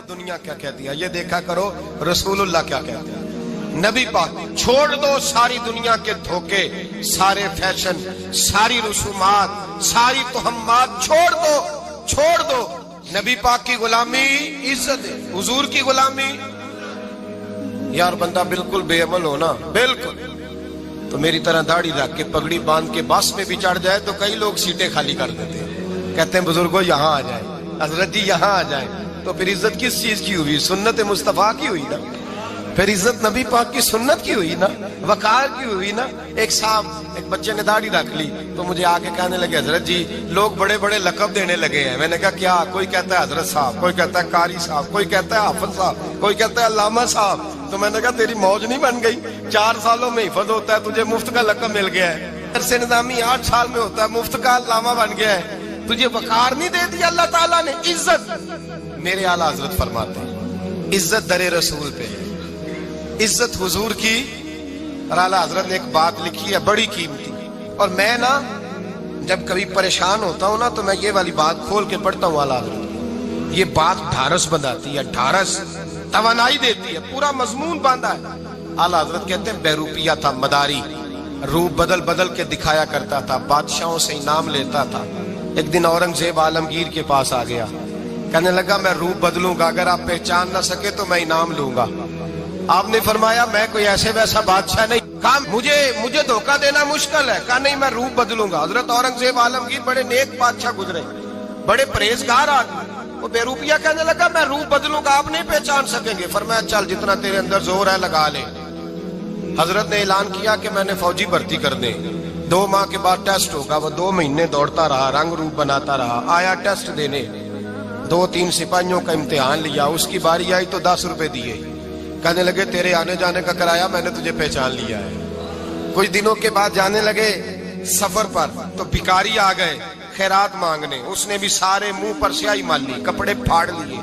دنیا کیا کہتی ہے، یہ دیکھا کرو رسول اللہ کیا کہتے ہیں۔ نبی پاک چھوڑ دو ساری دنیا کے دھوکے، سارے فیشن، ساری رسومات، ساری تہمات چھوڑ دو۔ نبی پاک کی غلامی عزت ہے، حضور کی غلامی۔ یار بندہ بالکل بے عمل ہونا، بالکل تو میری طرح داڑھی رکھ کے پگڑی باندھ کے بس میں بھی چڑھ جائے تو کئی لوگ سیٹیں خالی کر دیتے ہیں، کہتے ہیں بزرگوں یہاں آ جائیں، حضرت جی یہاں آ جائیں۔ تو پھر عزت کس چیز کی ہوئی؟ سنت مصطفیٰ کی ہوئی نا، پھر عزت نبی پاک کی سنت کی ہوئی نا، وقار کی ہوئی نا۔ ایک صاحب، ایک بچے نے داڑھی رکھ لی تو مجھے آ کے کہنے لگے حضرت جی لوگ بڑے بڑے لقب دینے لگے ہیں۔ میں نے کہا کیا؟ کوئی کہتا ہے حضرت صاحب، کوئی کہتا ہے قاری صاحب، کوئی کہتا ہے حافظ صاحب، کوئی کہتا ہے علامہ صاحب۔ تو میں نے کہا تیری موج نہیں بن گئی؟ 4 سالوں میں حفظ ہوتا ہے، تجھے مفت کا لقب مل گیا ہے۔ درس نظامی 8 سال میں ہوتا ہے، مفت کا علامہ بن گیا ہے، تجھے وقار نہیں دے دیا اللہ تعالیٰ نے؟ عزت، میرے اعلیٰ حضرت فرماتے ہیں عزت در رسول پہ، عزت حضور کی۔ اور اعلیٰ حضرت نے ایک بات لکھی ہے بڑی قیمتی، اور میں نا جب کبھی پریشان ہوتا ہوں نا تو میں یہ والی بات کھول کے پڑھتا ہوں اعلیٰ حضرت۔ یہ بات ڈھارس بنداتی ہے، ڈھارس توانائی دیتی ہے، پورا مضمون باندھا ہے۔ اعلیٰ حضرت کہتے ہیں بیروپیہ تھا مداری، روپ بدل بدل کے دکھایا کرتا تھا، بادشاہوں سے انعام لیتا تھا۔ ایک دن اورنگزیب عالمگیر کے پاس آ گیا، کہنے لگا میں روپ بدلوں گا، اگر آپ پہچان نہ سکے تو میں انعام لوں گا۔ آپ نے فرمایا میں کوئی ایسے ویسا بادشاہ نہیں، کہا مجھے دھوکہ دینا مشکل ہے، کہا نہیں میں روپ بدلوں گا۔ حضرت اورنگزیب عالمگیر بڑے نیک بادشاہ گزرے، بڑے پرہیزگار آدمی، وہ بے روپیہ کہنے لگا میں روپ بدلوں گا، آپ نہیں پہچان سکیں گے۔ فرمایا چل جتنا تیرے اندر زور ہے لگا لے۔ حضرت نے اعلان کیا کہ میں نے فوجی بھرتی کر دیں، 2 ماہ کے بعد ٹیسٹ ہوگا۔ وہ 2 مہینے دوڑتا رہا، رنگ روپ بناتا رہا، آیا ٹیسٹ دینے، 2-3 سپاہیوں کا امتحان لیا، اس کی باری آئی تو 10 روپے دیے، کہنے لگے تیرے آنے جانے کا کرایہ میں نے تجھے پہچان لیا ہے۔ کچھ دنوں کے بعد جانے لگے سفر پر تو بھکاری آ گئے خیرات مانگنے، اس نے بھی سارے منہ پر سیاہی مال لی، کپڑے پھاڑ لیے،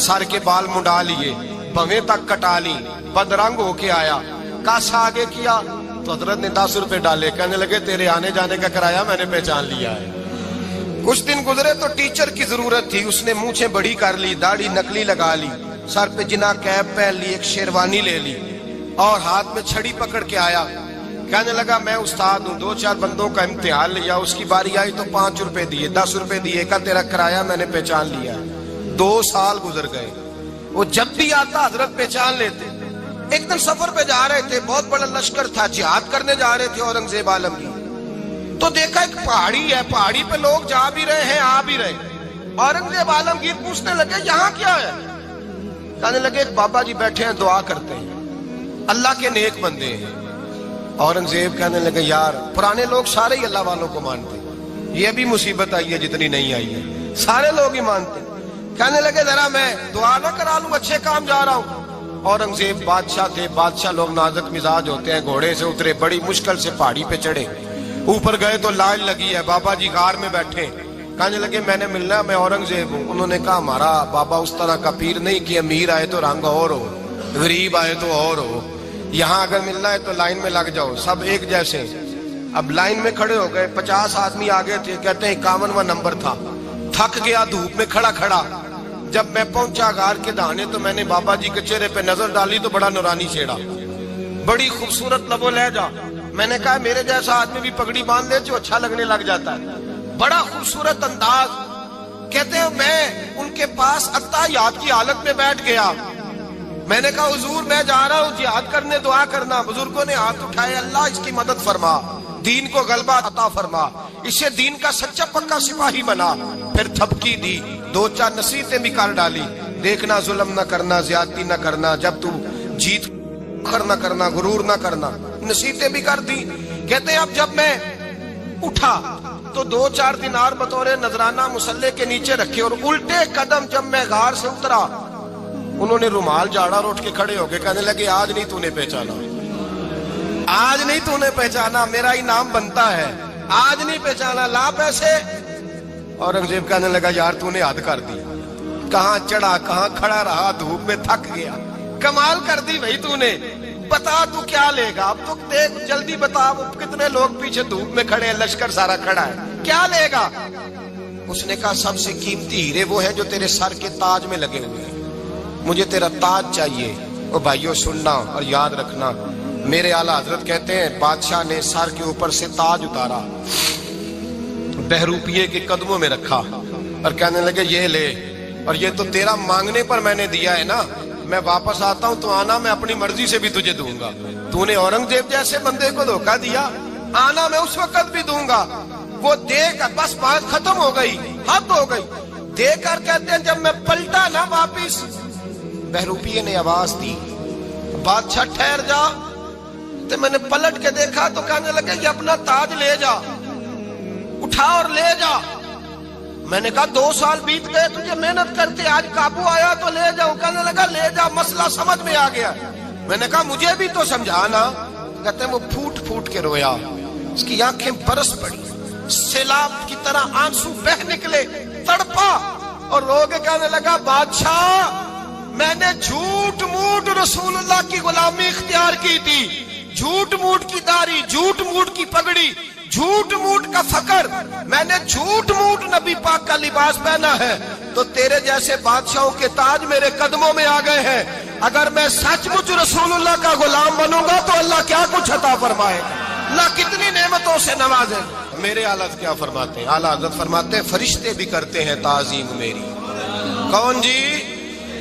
سر کے بال منڈا لیے، بھویں تک کٹا لی، بدرنگ ہو کے آیا۔ کاسا آگے کیا تو حضرت نے 10 روپے ڈالے، کہنے لگے تیرے آنے جانے کا کرایہ میں نے پہچان لیا ہے۔ کچھ دن گزرے تو ٹیچر کی ضرورت تھی، اس نے مونچھیں بڑی کر لی، داڑھی نکلی لگا لی، سر پہ جنا کیپ پہن لی، ایک شیروانی لے لی اور ہاتھ میں چھڑی پکڑ کے آیا، کہنے لگا میں استاد ہوں، 2-4 بندوں کا امتحان لیا، اس کی باری آئی تو 5 روپے دیے، 10 روپے دیے، کہا تیرا کرایہ میں نے پہچان لیا ہے۔ 2 سال گزر گئے، وہ جب بھی آتا حضرت پہچان لیتے۔ ایک دن سفر پہ جا رہے تھے، بہت بڑا لشکر تھا، جہاد کرنے جا رہے تھے اورنگزیب عالمگیر، تو دیکھا ایک پہاڑی ہے، پہاڑی پہ لوگ جا بھی رہے ہیں آ بھی رہے ہیں۔ اورنگزیب عالمگیر پوچھنے لگے یہاں کیا ہے؟ کہنے لگے ایک بابا جی بیٹھے ہیں دعا کرتے ہیں، اللہ کے نیک بندے ہیں۔ اورنگزیب کہنے لگے یار پرانے لوگ سارے ہی اللہ والوں کو مانتے، یہ بھی مصیبت آئی ہے جتنی نہیں آئی ہے، سارے لوگ ہی مانتے۔ کہنے لگے ذرا میں دعا نہ کرا لوں، اچھے کام جا رہا ہوں۔ اورنگزیب بادشاہ تھے، بادشاہ لوگ نازک مزاج ہوتے ہیں، گھوڑے سے اترے، بڑی مشکل سے پہاڑی پہ چڑھے، اوپر گئے تو لائن لگی ہے، بابا جی غار میں بیٹھے، کہنے لگے میں نے ملنا ہے، میں اورنگزیب ہوں۔ انہوں نے کہا ہمارا بابا اس طرح کا پیر نہیں کہ امیر آئے تو رنگ اور ہو، غریب آئے تو اور ہو، یہاں اگر ملنا ہے تو لائن میں لگ جاؤ، سب ایک جیسے۔ اب لائن میں کھڑے ہو گئے، 50 آدمی آگے تھے، کہتے ہیں 51واں نمبر تھا، تھک گیا دھوپ میں کھڑا کھڑا۔ جب میں پہنچا غار کے دہانے تو میں نے بابا جی کے چہرے پہ نظر ڈالی تو بڑا نورانی چہرہ، بڑی خوبصورت لب و لہجہ۔ میں نے کہا میرے جیسا آدمی بھی پگڑی باندھ لے جو اچھا لگنے لگ جاتا ہے، بڑا خوبصورت انداز۔ کہتے ہیں میں ان کے پاس اتحیات کی حالت میں بیٹھ گیا، میں نے کہا حضور میں جا رہا ہوں جہاد کرنے، دعا کرنا۔ بزرگوں نے ہاتھ اٹھائے، اللہ اس کی مدد فرما، دین کو غلبہ عطا فرما، اسے دین کا سچا پکا سپاہی بنا۔ پھر تھپکی دی، 2-4 نصیحتیں بھی کر ڈالی، دیکھنا ظلم نہ کرنا، زیادتی نہ کرنا، جب تو جیت کر نہ کرنا، غرور نہ کرنا، نصیحتیں بھی کر دی۔ کہتے ہیں اب جب میں اٹھا تو 2-4 دینار بطور نذرانہ مسلح کے نیچے رکھے، اور الٹے قدم جب میں غار سے اترا انہوں نے رومال جھاڑا اور اٹھ کے کھڑے ہو گئے، کہنے لگے آج نہیں تو نے پہچانا، آج نہیں تو نے پہچانا، میرا انعام بنتا ہے، آج نہیں پہچانا، لا پیسے۔ اورنگزیب کہنے لگا یار تو نے حد کر دی، کہاں چڑھا کہاں کھڑا رہا، دھوپ میں تھک گیا، کمال کر دی بھائی تو نے، بتا تو کیا لے گا، اب تو دیکھ جلدی بتا، کتنے لوگ پیچھے دھوپ میں کھڑے ہیں، لشکر سارا کھڑا ہے، کیا لے گا؟ اس نے کہا سب سے قیمتی ہیرے وہ ہے جو تیرے سر کے تاج میں لگے ہوئے ہیں، مجھے تیرا تاج چاہیے۔ او بھائیو سننا اور یاد رکھنا، میرے اعلیٰ حضرت کہتے ہیں بادشاہ نے سر کے اوپر سے تاج اتارا، بہروپیے کے قدموں میں رکھا اور کہنے لگے یہ لے، اور یہ تو تیرا مانگنے پر میں نے دیا ہے نا، میں واپس آتا ہوں تو آنا میں اپنی مرضی سے بھی تجھے دوں گا۔ تو نے اورنگزیب جیسے بندے کو دھوکہ دیا، آنا میں اس وقت بھی دوں گا۔ وہ دے کر بس بات ختم ہو گئی، حد ہو گئی۔ دے کر کہتے ہیں جب میں پلٹا نا واپس، بہروپیے نے آواز دی بادشاہ ٹھہر جا، تو میں نے پلٹ کے دیکھا تو کہنے لگے یہ اپنا تاج لے جا، اٹھا اور لے جا۔ میں نے کہا 2 سال بیت گئے تجھے محنت کرتے، آج قابو آیا تو لے جاؤ۔ کہنے لگا لے جا، مسئلہ سمجھ میں آ گیا۔ میں نے کہا مجھے بھی تو سمجھانا۔ کہتے ہیں وہ پھوٹ پھوٹ کے رویا، اس کی آنکھیں برس پڑی، سیلاب کی طرح آنسو بہ نکلے، تڑپا اور رو کے کہنے لگا بادشاہ میں نے جھوٹ موٹ رسول اللہ کی غلامی اختیار کی تھی، جھوٹ موٹ کی داڑھی، جھوٹ موٹ کی پگڑی، جھوٹ موٹ کا فقر، میں نے جھوٹ موٹ نبی پاک کا لباس پہنا ہے، تو تیرے جیسے بادشاہوں کے تاج میرے قدموں میں آ گئے ہیں۔ اگر میں سچ مچ رسول اللہ کا غلام بنوں گا تو اللہ کیا کچھ عطا فرمائے گا، اللہ کتنی نعمتوں سے نوازے۔ میرے اعلیٰ کیا فرماتے ہیں؟ اعلیٰ حضرت فرماتے ہیں فرشتے بھی کرتے ہیں تعظیم میری۔ کون جی؟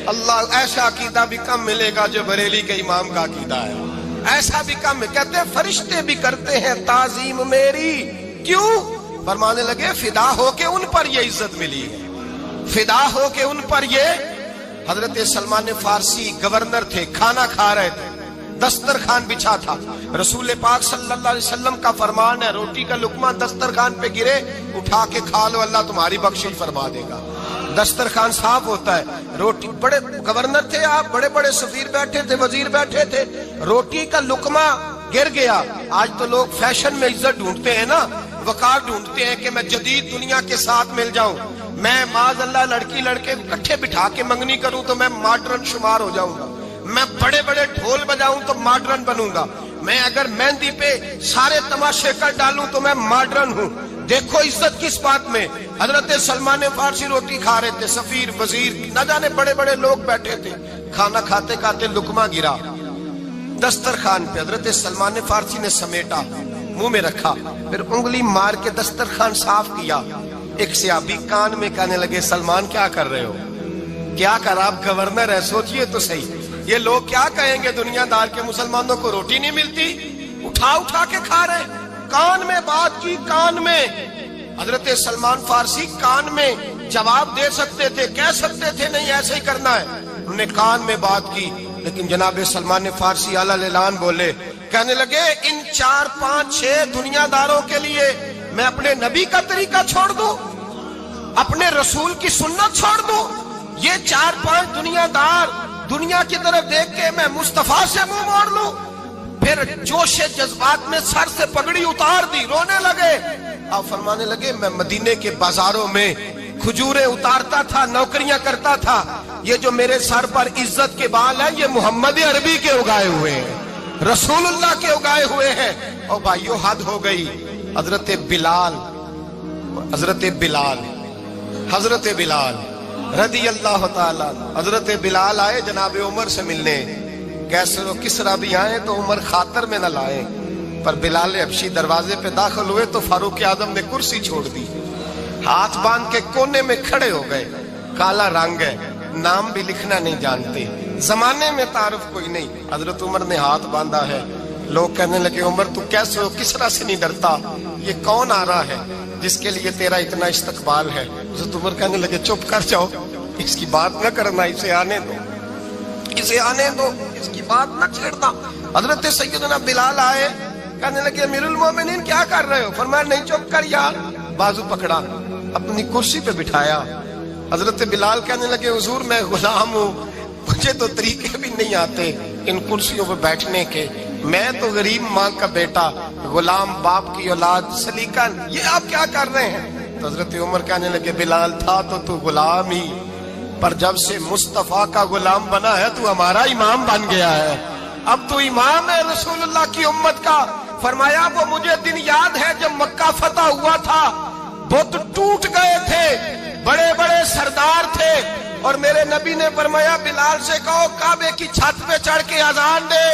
اللہ۔ ایسا عقیدہ بھی کم ملے گا جو بریلی کے امام کا عقیدہ ہے، ایسا بھی کم۔ کہتے ہیں فرشتے بھی کرتے ہیں تعظیم میری۔ کیوں؟ فرمانے لگے فدا ہو کے ان پر یہ عزت ملی ہے، فدا ہو کے ان پر یہ۔ حضرت سلمان فارسی گورنر تھے، کھانا کھا رہے تھے، دسترخوان بچھا تھا، رسول پاک صلی اللہ علیہ وسلم کا فرمان ہے روٹی کا لقمہ دسترخوان پہ گرے اٹھا کے کھا لو، اللہ تمہاری بخشش فرما دے گا۔ دسترخوان صاف ہوتا ہے، روٹی، بڑے گورنر تھے آپ، بڑے بڑے سفیر بیٹھے تھے، وزیر بیٹھے تھے، روٹی کا لقمہ گر گیا۔ آج تو لوگ فیشن میں عزت ڈھونڈتے ہیں نا، وقار ڈھونڈتے ہیں کہ میں جدید دنیا کے ساتھ مل جاؤں، میں معاذ اللہ لڑکی لڑکے اکٹھے بٹھا کے منگنی کروں تو میں ماڈرن شمار ہو جاؤں گا، میں بڑے بڑے ڈھول بجاؤں تو ماڈرن بنوں گا، میں اگر مہندی پہ سارے تماشے کر ڈالوں تو میں ماڈرن ہوں۔ دیکھو عزت کس بات میں۔ حضرت سلمان فارسی روٹی کھا رہے تھے، سفیر وزیر نہ جانے بڑے بڑے لوگ بیٹھے تھے، کھانا کھاتے کھاتے لقمہ گرا دسترخوان پہ، حضرت سلمان فارسی نے سمیٹا، منہ میں رکھا، پھر انگلی مار کے دسترخوان صاف کیا۔ ایک صحابی کان میں کہنے لگے سلمان کیا کر رہے ہو، کیا کر، آپ گورنر ہے، سوچئے تو صحیح، یہ لوگ کیا کہیں گے دنیا دار کے مسلمانوں کو روٹی نہیں ملتی، اٹھا اٹھا کے کھا رہے۔ کان میں بات کی، کان میں۔ حضرت سلمان فارسی کان میں جواب دے سکتے تھے، کہہ سکتے تھے نہیں ایسے ہی کرنا ہے، انہوں نے کان میں بات کی، لیکن جناب سلمان فارسی اعلیٰ اعلان بولے، کہنے لگے ان 4 5 6 دنیا داروں کے لیے میں اپنے نبی کا طریقہ چھوڑ دوں، اپنے رسول کی سنت چھوڑ دوں؟ یہ 4 5 دنیا دار دنیا کی طرف دیکھ کے میں مصطفیٰ سے منہ موڑ لوں؟ پھر جوش جذبات میں سر سے پگڑی اتار دی، رونے لگے۔ آپ فرمانے لگے میں مدینے کے بازاروں میں کھجوریں اتارتا تھا، نوکریاں کرتا تھا، یہ جو میرے سر پر عزت کے بال ہیں یہ محمد عربی کے اگائے ہوئے ہیں، رسول اللہ کے اگائے ہوئے ہیں۔ اور بھائیو حد ہو گئی۔ حضرت بلال رضی اللہ تعالیٰ، حضرت بلال آئے جناب عمر سے ملنے، کیسر و کسرا بھی آئے تو عمر خاطر میں نہ لائے، پر بلال حبشی دروازے پہ داخل ہوئے تو فاروق اعظم نے کرسی چھوڑ دی، ہاتھ باندھ کے کونے میں کھڑے ہو گئے، کالا رنگ ہے، نام بھی لکھنا نہیں جانتے، زمانے میں تعارف کوئی نہیں۔ حضرت عمر نے ہاتھ باندھا ہے، لوگ کہنے لگے عمر تو کیسے ہو کسرا سے نہیں ڈرتا، یہ کون آ رہا ہے جس کے لیے تیرا اتنا استقبال ہے؟ حضرت عمر کہنے لگے چپ کر جاؤ، اس کی بات نہ کرنا، اسے آنے دو، اسے آنے دو، اس کی بات نہ چھیڑنا۔ حضرت سیدنا بلال آئے، کہنے لگے امیر المومنین کیا کر رہے ہو؟ فرمایا نہیں چپ کر یار، بازو پکڑا، اپنی کرسی پہ بٹھایا۔ حضرت بلال کہنے لگے حضور میں غلام ہوں، مجھے تو طریقے بھی نہیں آتے ان کرسیوں پہ بیٹھنے کے، میں تو غریب ماں کا بیٹا، غلام باپ کی اولاد، سلیقہ، یہ آپ کیا کر رہے ہیں؟ تو حضرت عمر کہنے لگے بلال تھا تو غلام ہی، پر جب سے مصطفیٰ کا غلام بنا ہے تو ہمارا امام بن گیا ہے، اب تو امام ہے رسول اللہ کی امت کا۔ فرمایا وہ مجھے دن یاد ہے جب مکہ فتح ہوا تھا، بت ٹوٹ گئے تھے، بڑے بڑے سردار تھے، اور میرے نبی نے فرمایا بلال سے کہو کعبے کی چھت پہ چڑھ کے اذان دے.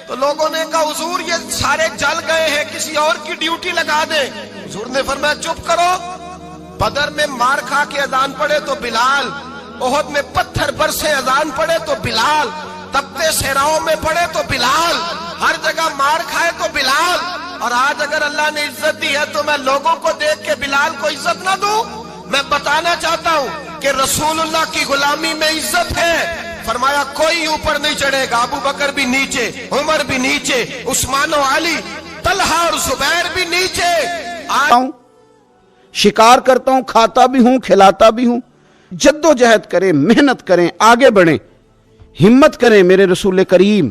تو لوگوں نے کہا حضور یہ سارے جل گئے ہیں, کسی اور کی ڈیوٹی لگا دے. حضور نے فرمایا چپ کرو. بدر میں مار کھا کے اذان پڑے تو بلال, احد میں پتھر برسے اذان پڑے تو بلال, تپتے صحراؤں میں پڑے تو بلال, ہر جگہ مار کھائے تو بلال. اور آج اگر اللہ نے عزت دی ہے تو میں لوگوں کو دیکھ کے بلال کو عزت نہ دوں؟ میں بتانا چاہتا ہوں کہ رسول اللہ کی غلامی میں عزت ہے. فرمایا کوئی اوپر نہیں چڑھے گا, ابو بکر بھی نیچے, عمر بھی نیچے, عثمان و علی, طلحہ اور زبیر بھی نیچے. شکار کرتا ہوں, کھاتا بھی ہوں, کھلاتا بھی ہوں. جد و جہد کریں, محنت کریں, آگے بڑھیں, ہمت کریں. میرے رسول کریم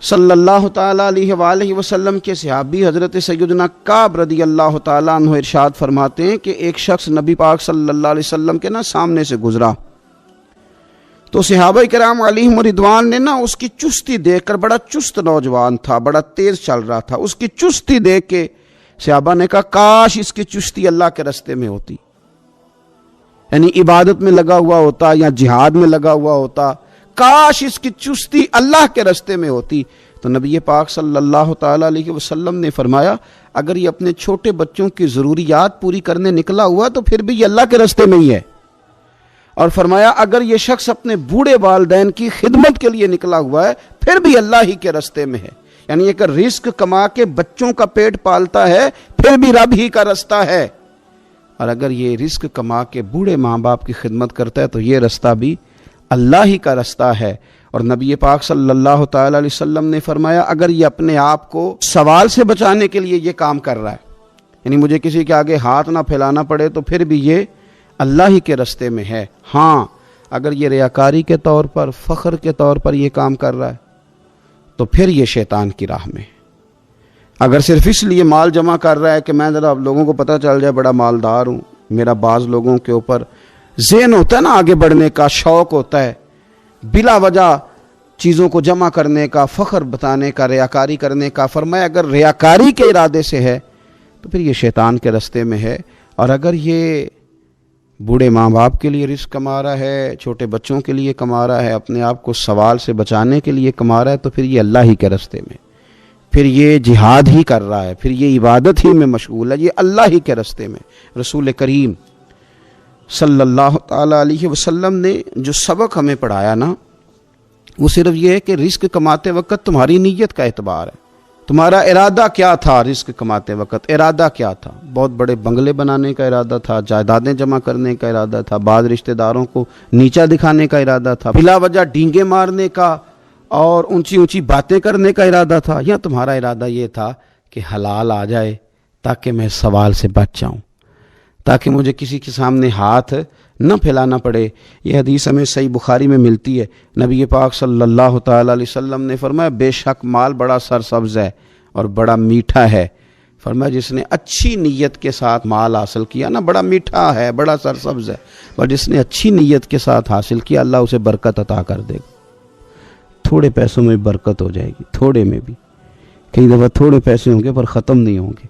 صلی اللہ تعالیٰ علیہ وآلہ وسلم کے صحابی حضرت سیدنا کعب رضی اللہ تعالیٰ عنہ ارشاد فرماتے ہیں کہ ایک شخص نبی پاک صلی اللہ علیہ وسلم کے سامنے سے گزرا تو صحابہ کرام علیہم رضوان نے اس کی چستی دیکھ کر, بڑا چست نوجوان تھا, بڑا تیز چل رہا تھا, اس کی چستی دیکھ کے صحابہ نے کہا کاش اس کی چستی اللہ کے راستے میں ہوتی, یعنی عبادت میں لگا ہوا ہوتا یا جہاد میں لگا ہوا ہوتا, کاش اس کی چستی اللہ کے راستے میں ہوتی. تو نبی پاک صلی اللہ تعالیٰ علیہ وسلم نے فرمایا اگر یہ اپنے چھوٹے بچوں کی ضروریات پوری کرنے نکلا ہوا تو پھر بھی یہ اللہ کے راستے میں ہی ہے. اور فرمایا اگر یہ شخص اپنے بوڑھے والدین کی خدمت کے لیے نکلا ہوا ہے پھر بھی اللہ ہی کے راستے میں ہے. یعنی اگر رزق کما کے بچوں کا پیٹ پالتا ہے پھر بھی رب ہی کا راستہ ہے, اور اگر یہ رزق کما کے بوڑھے ماں باپ کی خدمت کرتا ہے تو یہ راستہ بھی اللہ ہی کا راستہ ہے. اور نبی پاک صلی اللہ تعالی علیہ وسلم نے فرمایا اگر یہ اپنے آپ کو سوال سے بچانے کے لیے یہ کام کر رہا ہے, یعنی مجھے کسی کے آگے ہاتھ نہ پھیلانا پڑے, تو پھر بھی یہ اللہ ہی کے راستے میں ہے. ہاں اگر یہ ریاکاری کے طور پر, فخر کے طور پر یہ کام کر رہا ہے تو پھر یہ شیطان کی راہ میں. اگر صرف اس لیے مال جمع کر رہا ہے کہ میں ذرا لوگوں کو پتہ چل جائے بڑا مالدار ہوں, میرا بعض لوگوں کے اوپر ذہن ہوتا ہے آگے بڑھنے کا, شوق ہوتا ہے بلا وجہ چیزوں کو جمع کرنے کا, فخر بتانے کا, ریاکاری کرنے کا. فرمایا اگر ریاکاری کے ارادے سے ہے تو پھر یہ شیطان کے راستے میں ہے. اور اگر یہ بوڑھے ماں باپ کے لیے رزق کما رہا ہے, چھوٹے بچوں کے لیے کما رہا ہے, اپنے آپ کو سوال سے بچانے کے لیے کما رہا ہے, تو پھر یہ اللہ ہی کے راستے میں, پھر یہ جہاد ہی کر رہا ہے, پھر یہ عبادت ہی میں مشغول ہے, یہ اللہ ہی کے راستے میں. رسول کریم صلی اللہ تعالیٰ علیہ وسلم نے جو سبق ہمیں پڑھایا وہ صرف یہ ہے کہ رزق کماتے وقت تمہاری نیت کا اعتبار ہے. تمہارا ارادہ کیا تھا رزق کماتے وقت؟ ارادہ کیا تھا؟ بہت بڑے بنگلے بنانے کا ارادہ تھا, جائیدادیں جمع کرنے کا ارادہ تھا, بعض رشتہ داروں کو نیچا دکھانے کا ارادہ تھا, بلا وجہ ڈینگے مارنے کا اور اونچی اونچی باتیں کرنے کا ارادہ تھا, یا تمہارا ارادہ یہ تھا کہ حلال آ جائے تاکہ میں سوال سے بچ جاؤں, تاکہ مجھے کسی کے سامنے ہاتھ نہ پھیلانا پڑے؟ یہ حدیث ہمیں صحیح بخاری میں ملتی ہے. نبی پاک صلی اللہ تعالیٰ علیہ وسلم نے فرمایا بے شک مال بڑا سرسبز ہے اور بڑا میٹھا ہے. فرمایا جس نے اچھی نیت کے ساتھ مال حاصل کیا بڑا میٹھا ہے, بڑا سرسبز ہے, اور جس نے اچھی نیت کے ساتھ حاصل کیا اللہ اسے برکت عطا کر دے گا. تھوڑے پیسوں میں برکت ہو جائے گی, تھوڑے میں بھی. کئی دفعہ تھوڑے پیسے ہوں گے پر ختم نہیں ہوں گے,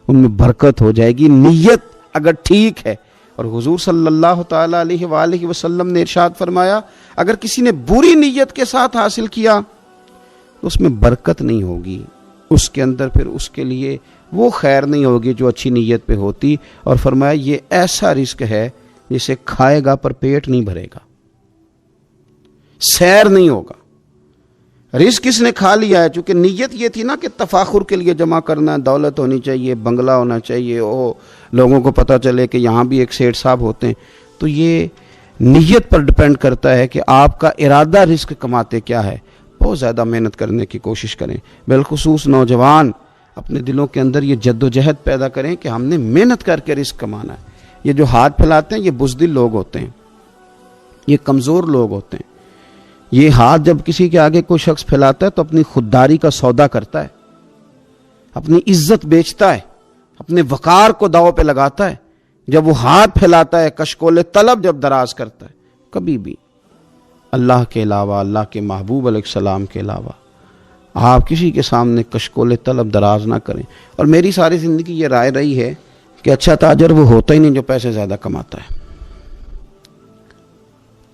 ان میں برکت ہو جائے گی, نیت اگر ٹھیک ہے. اور حضور صلی اللہ تعالیٰ علیہ وآلہ وسلم نے ارشاد فرمایا اگر کسی نے بری نیت کے ساتھ حاصل کیا تو اس میں برکت نہیں ہوگی, اس کے اندر پھر اس کے لیے وہ خیر نہیں ہوگی جو اچھی نیت پہ ہوتی. اور فرمایا یہ ایسا رزق ہے جسے کھائے گا پر پیٹ نہیں بھرے گا, سیر نہیں ہوگا. رزق کس نے کھا لیا ہے, چونکہ نیت یہ تھی کہ تفاخر کے لیے جمع کرنا, دولت ہونی چاہیے, بنگلہ ہونا چاہیے, لوگوں کو پتہ چلے کہ یہاں بھی ایک سیٹ صاحب ہوتے ہیں. تو یہ نیت پر ڈپینڈ کرتا ہے کہ آپ کا ارادہ رزق کماتے کیا ہے. بہت زیادہ محنت کرنے کی کوشش کریں, بالخصوص نوجوان اپنے دلوں کے اندر یہ جد و جہد پیدا کریں کہ ہم نے محنت کر کے رزق کمانا ہے. یہ جو ہاتھ پھیلاتے ہیں یہ بزدل لوگ ہوتے ہیں, یہ کمزور لوگ ہوتے ہیں. یہ ہاتھ جب کسی کے آگے کوئی شخص پھیلاتا ہے تو اپنی خودداری کا سودا کرتا ہے, اپنی عزت بیچتا ہے, اپنے وقار کو داؤ پہ لگاتا ہے. جب وہ ہاتھ پھیلاتا ہے, کشکول طلب جب دراز کرتا ہے, کبھی بھی اللہ کے علاوہ, اللہ کے محبوب علیہ السلام کے علاوہ آپ کسی کے سامنے کشکول طلب دراز نہ کریں. اور میری ساری زندگی یہ رائے رہی ہے کہ اچھا تاجر وہ ہوتا ہی نہیں جو پیسے زیادہ کماتا ہے.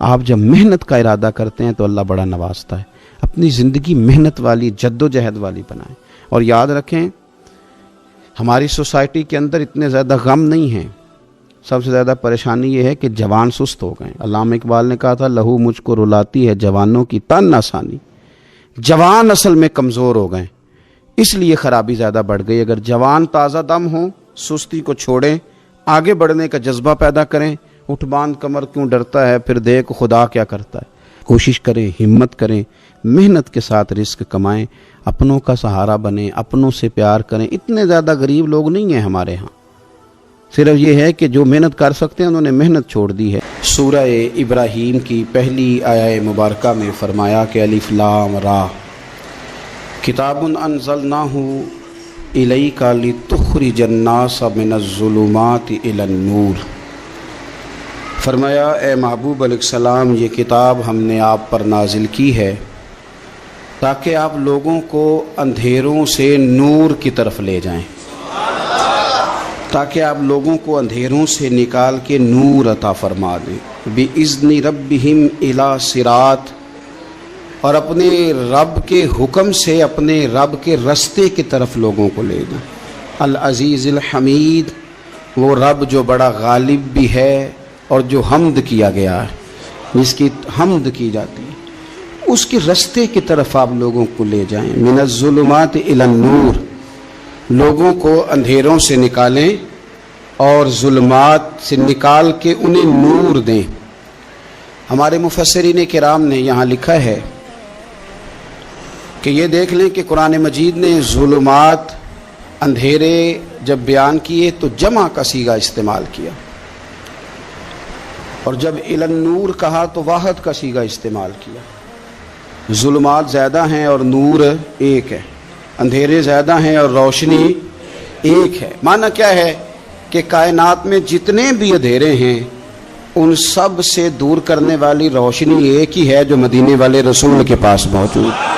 آپ جب محنت کا ارادہ کرتے ہیں تو اللہ بڑا نوازتا ہے. اپنی زندگی محنت والی، جد و جہد والی بنائیں. اور یاد رکھیں ہماری سوسائٹی کے اندر اتنے زیادہ غم نہیں ہیں. سب سے زیادہ پریشانی یہ ہے کہ جوان سست ہو گئے. علامہ اقبال نے کہا تھا لہو مجھ کو رلاتی ہے جوانوں کی تن آسانی. جوان اصل میں کمزور ہو گئے، اس لیے خرابی زیادہ بڑھ گئی. اگر جوان تازہ دم ہوں، سستی کو چھوڑیں، آگے بڑھنے کا جذبہ پیدا کریں. اٹھ باندھ کمر کیوں ڈرتا ہے، پھر دیکھ خدا کیا کرتا ہے. کوشش کریں، ہمت کریں، محنت کے ساتھ رزق کمائیں، اپنوں کا سہارا بنیں، اپنوں سے پیار کریں. اتنے زیادہ غریب لوگ نہیں ہیں ہمارے ہاں. صرف یہ ہے کہ جو محنت کر سکتے ہیں انہوں نے محنت چھوڑ دی ہے. سورہ ابراہیم کی پہلی آیہ مبارکہ میں فرمایا کہ الف لام را کتاب انزلناہ الیک لتخرج الناس من الظلمات الی النور. فرمایا اے محبوب علیہ السلام، یہ کتاب ہم نے آپ پر نازل کی ہے تاکہ آپ لوگوں کو اندھیروں سے نور کی طرف لے جائیں، تاکہ آپ لوگوں کو اندھیروں سے نکال کے نور عطا فرما دیں. بِإِذْنِ رَبِّهِمْ إِلَى صِرَاط، اور اپنے رب کے حکم سے اپنے رب کے رستے کی طرف لوگوں کو لے جائیں. العزیز الحمید، وہ رب جو بڑا غالب بھی ہے اور جو حمد کیا گیا ہے، جس کی حمد کی جاتی ہے، اس کے رستے کی طرف آپ لوگوں کو لے جائیں. من الظلمات الی النور، لوگوں کو اندھیروں سے نکالیں اور ظلمات سے نکال کے انہیں نور دیں. ہمارے مفسرین کرام نے یہاں لکھا ہے کہ یہ دیکھ لیں کہ قرآن مجید نے ظلمات، اندھیرے جب بیان کیے تو جمع کا صیغہ استعمال کیا، اور جب الی النور کہا تو واحد کا صیغہ استعمال کیا. ظلمات زیادہ ہیں اور نور ایک ہے، اندھیرے زیادہ ہیں اور روشنی ایک ہے. معنی کیا ہے کہ کائنات میں جتنے بھی اندھیرے ہیں ان سب سے دور کرنے والی روشنی ایک ہی ہے جو مدینے والے رسول کے پاس موجود ہے،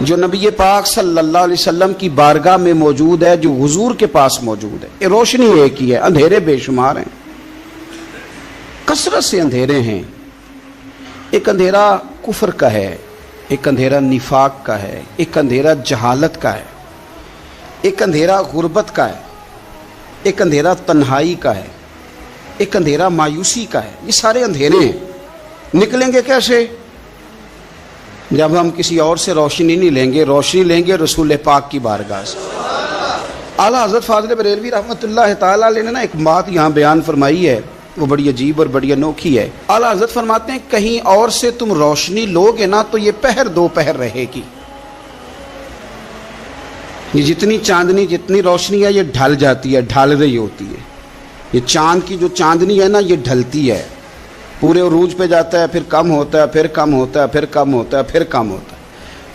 جو نبی پاک صلی اللہ علیہ وسلم کی بارگاہ میں موجود ہے، جو حضور کے پاس موجود ہے. یہ روشنی ایک ہی ہے. اندھیرے بے شمار ہیں، کثرت سے اندھیرے ہیں. ایک اندھیرا کفر کا ہے، ایک اندھیرا نفاق کا ہے، ایک اندھیرا جہالت کا ہے، ایک اندھیرا غربت کا ہے، ایک اندھیرا تنہائی کا ہے، ایک اندھیرا مایوسی کا ہے. یہ سارے اندھیرے ہیں. نکلیں گے کیسے؟ جب ہم کسی اور سے روشنی نہیں لیں گے، روشنی لیں گے رسول پاک کی بارگاہ سے. اعلیٰ حضرت فاضل بریلوی رحمۃ اللہ تعالیٰ علیہ نے نا ایک بات یہاں بیان فرمائی ہے، وہ بڑی عجیب اور بڑی انوکھی ہے. اعلیٰ حضرت فرماتے ہیں کہیں اور سے تم روشنی لو گے نا تو یہ پہر دو پہر رہے گی. یہ جتنی چاندنی، جتنی روشنی ہے، یہ ڈھل جاتی ہے، ڈھل رہی ہوتی ہے. یہ چاند کی جو چاندنی ہے نا، یہ ڈھلتی ہے، پورے عروج پہ جاتا ہے، پھر کم ہوتا ہے، پھر کم ہوتا ہے، پھر کم ہوتا ہے، پھر کم ہوتا ہے.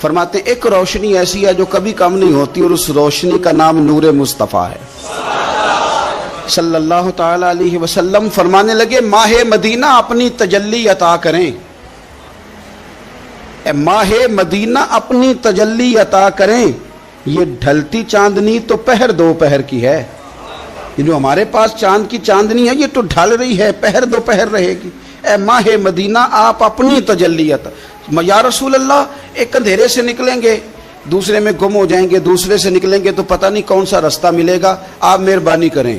فرماتے ہیں ایک روشنی ایسی ہے جو کبھی کم نہیں ہوتی، اور اس روشنی کا نام نور مصطفیٰ ہے صلی اللہ تعالی علیہ وسلم. فرمانے لگے ماہ مدینہ اپنی تجلی عطا کریں، اے ماہ مدینہ اپنی تجلی عطا کریں. یہ ڈھلتی چاندنی تو پہر دو پہر کی ہے. یہ جو ہمارے پاس چاند کی چاندنی ہے، یہ تو ڈھل رہی ہے، پہر دو پہر رہے گی. اے ماہ مدینہ آپ اپنی تجلی عطا. یا رسول اللہ، ایک اندھیرے سے نکلیں گے، دوسرے میں گم ہو جائیں گے، دوسرے سے نکلیں گے تو پتہ نہیں کون سا رستہ ملے گا. آپ مہربانی کریں،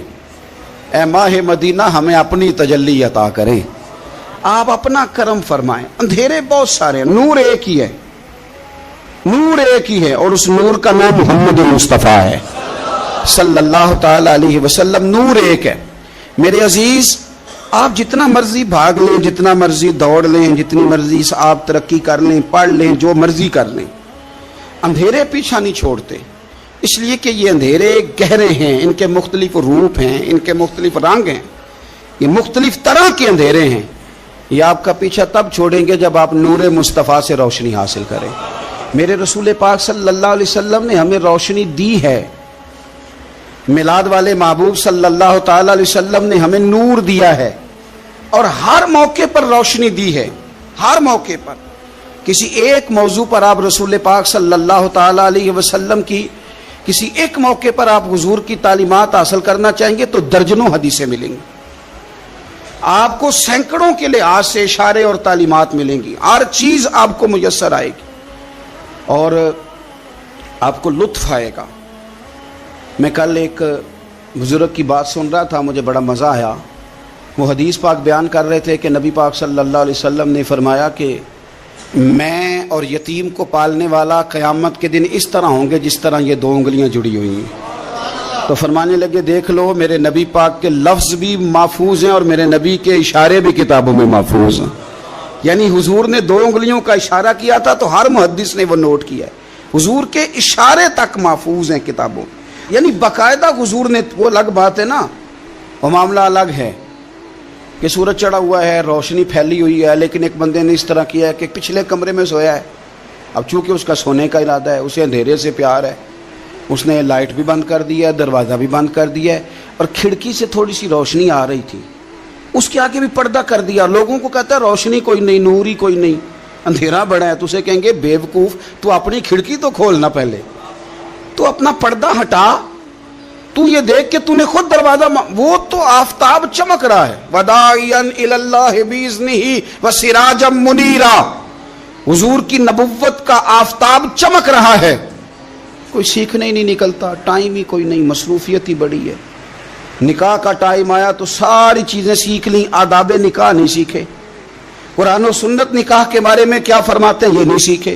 اے ماہ مدینہ ہمیں اپنی تجلی عطا کریں، آپ اپنا کرم فرمائیں. اندھیرے بہت سارے ہیں، نور ایک ہی ہے، نور ایک ہی ہے، اور اس نور کا نام محمد مصطفیٰ ہے صلی اللہ تعالی علیہ وسلم. نور ایک ہے. میرے عزیز، آپ جتنا مرضی بھاگ لیں، جتنا مرضی دوڑ لیں، جتنی مرضی آپ ترقی کر لیں، پڑھ لیں، جو مرضی کر لیں، اندھیرے پیچھا نہیں چھوڑتے. اس لیے کہ یہ اندھیرے گہرے ہیں، ان کے مختلف روپ ہیں، ان کے مختلف رنگ ہیں، یہ مختلف طرح کے اندھیرے ہیں. یہ آپ کا پیچھا تب چھوڑیں گے جب آپ نور مصطفیٰ سے روشنی حاصل کریں. میرے رسول پاک صلی اللہ علیہ وسلم نے ہمیں روشنی دی ہے. میلاد والے محبوب صلی اللہ تعالی علیہ وسلم نے ہمیں نور دیا ہے، اور ہر موقع پر روشنی دی ہے. ہر موقع پر کسی ایک موضوع پر آپ رسول پاک صلی اللہ تعالی علیہ وسلم کی کسی ایک موقع پر آپ حضور کی تعلیمات حاصل کرنا چاہیں گے تو درجنوں حدیثیں ملیں گی. آپ کو سینکڑوں کے لحاظ سے اشارے اور تعلیمات ملیں گی، ہر چیز آپ کو میسر آئے گی اور آپ کو لطف آئے گا۔ میں کل ایک بزرگ کی بات سن رہا تھا، مجھے بڑا مزہ آیا۔ وہ حدیث پاک بیان کر رہے تھے کہ نبی پاک صلی اللہ علیہ وسلم نے فرمایا کہ میں اور یتیم کو پالنے والا قیامت کے دن اس طرح ہوں گے جس طرح یہ دو انگلیاں جڑی ہوئی ہیں۔ تو فرمانے لگے دیکھ لو میرے نبی پاک کے لفظ بھی محفوظ ہیں اور میرے نبی کے اشارے بھی کتابوں میں محفوظ ہیں۔ یعنی حضور نے دو انگلیوں کا اشارہ کیا تھا تو ہر محدث نے وہ نوٹ کیا ہے، حضور کے اشارے تک محفوظ ہیں کتابوں میں، یعنی باقاعدہ حضور نے، وہ الگ بات ہے نا، وہ معاملہ الگ ہے کہ سورج چڑھا ہوا ہے، روشنی پھیلی ہوئی ہے، لیکن ایک بندے نے اس طرح کیا ہے کہ پچھلے کمرے میں سویا ہے، اب چونکہ اس کا سونے کا ارادہ ہے، اسے اندھیرے سے پیار ہے، اس نے لائٹ بھی بند کر دیا ہے، دروازہ بھی بند کر دیا ہے، اور کھڑکی سے تھوڑی سی روشنی آ رہی تھی، اس کے آگے بھی پردہ کر دیا، لوگوں کو کہتا ہے روشنی کوئی نہیں، نور ہی کوئی نہیں، اندھیرا بڑا ہے، تو اسے کہیں گے بے وقوف، تو اپنی کھڑکی تو کھولنا پہلے، تو اپنا پردہ ہٹا، تو یہ دیکھ کہ تو نے خود دروازہ، وہ تو آفتاب چمک رہا ہے، وَدَاعِيًا إِلَى اللَّهِ بِإِذْنِهِ وَسِرَاجًا مُنِيرًا، حضور کی نبوت کا آفتاب چمک رہا ہے، کوئی سیکھنے ہی نہیں نکلتا، ٹائم ہی کوئی نہیں، مصروفیت ہی بڑی ہے۔ نکاح کا ٹائم آیا تو ساری چیزیں سیکھ لیں، آداب نکاح نہیں سیکھے، قرآن و سنت نکاح کے بارے میں کیا فرماتے ہیں یہ نہیں سیکھے،